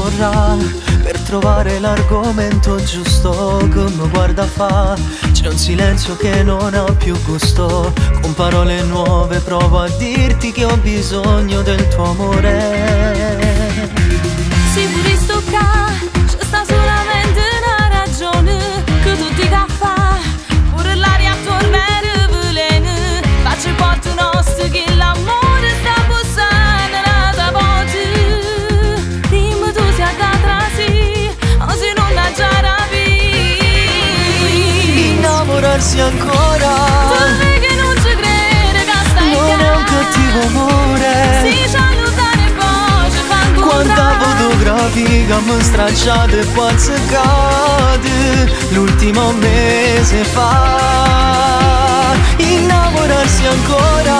vorrà per trovare l'argomento giusto che mi guarda fa. C'è un silenzio che non ha più gusto. Con parole nuove provo a dirti che ho bisogno del tuo amore. Si pure sto qua, c'è sta solamente una ragione che tutti che fa. Pure l'aria attorno è veleno. Faccio il porto nostro che l'amore sta bussando nata voce. Dimmi tu se accadrà sì, o se non la già rapì. Innamorarsi ancora, Tu che non ci crede che stai qua. non è un cattivo amore. Si ci allontan e poi ci fanno Quanta fotografia mi stracciate e poi cade l'ultimo mese fa. Innamorarsi ancora,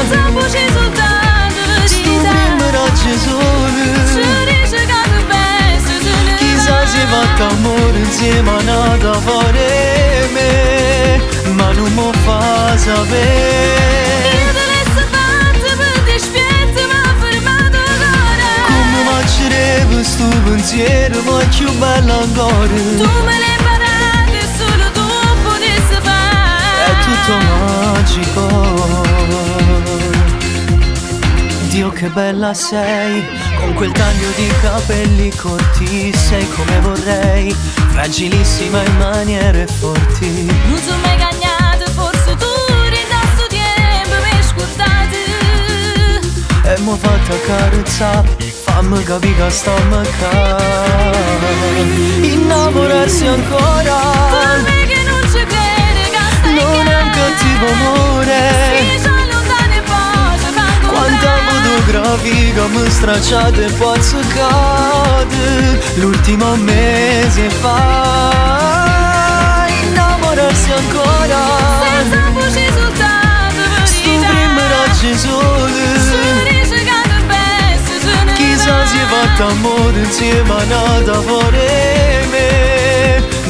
senza voce soltanto sto verità. primo raggio sole. Ci dice che tu pensi solo Chissà se fatta amore insieme a nata fuori me, ma non mi fa sapere. io te l'ho fatta per dispietto, ma ha fermato l'ora. Come mangerebbe sto pensiero, ma più bello ancora. Tu me l'hai imparato e solo tu potessi fare. È tutto magico. Dio che bella sei, con quel taglio di capelli corti, sei come vorrei, fragilissima in maniere forti. Non sono mai cagnato, forse tu rindasto tempo per scordate. E m'ho fatta carezzare, fammi capire che stiamo qua. Innamorarsi ancora, Per me che non ci crede che stai non è un cattivo amore. Si ci allontana e poi ci fanno Quanta fotografia mi stracciate e poi cade l'ultimo mese fa. Innamorarsi ancora, senza voce soltanto sto verità. primo raggio sole. Ci dice che tu pensi solo Chissà se fatta amore insieme a nata fuori me,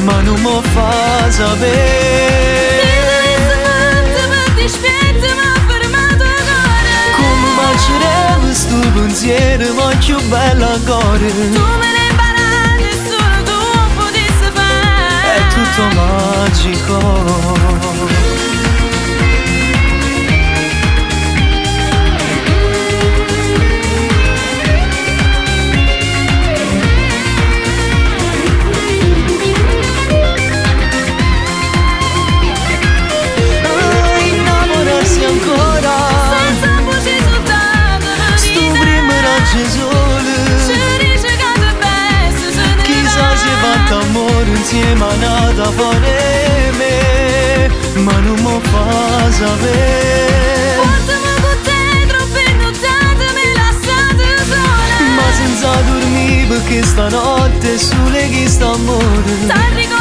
ma non mi fa sapere. Come mangerebbe sto pensiero, ma più bello ancora. Tu me l'hai imparato e solo tu potessi fare. È tutto magico. Innamorarsi ancora, Senza voce soltanto sto verità. primo raggio sole. Ci dice che tu pensi solo Chissà se fatta amore insieme a nata fuori me, ma non mi fa sapere. portami con te, troppe nottate me lasciate sola. Ma senza dormire perché stanotte sulle chi sta amore. T'arrico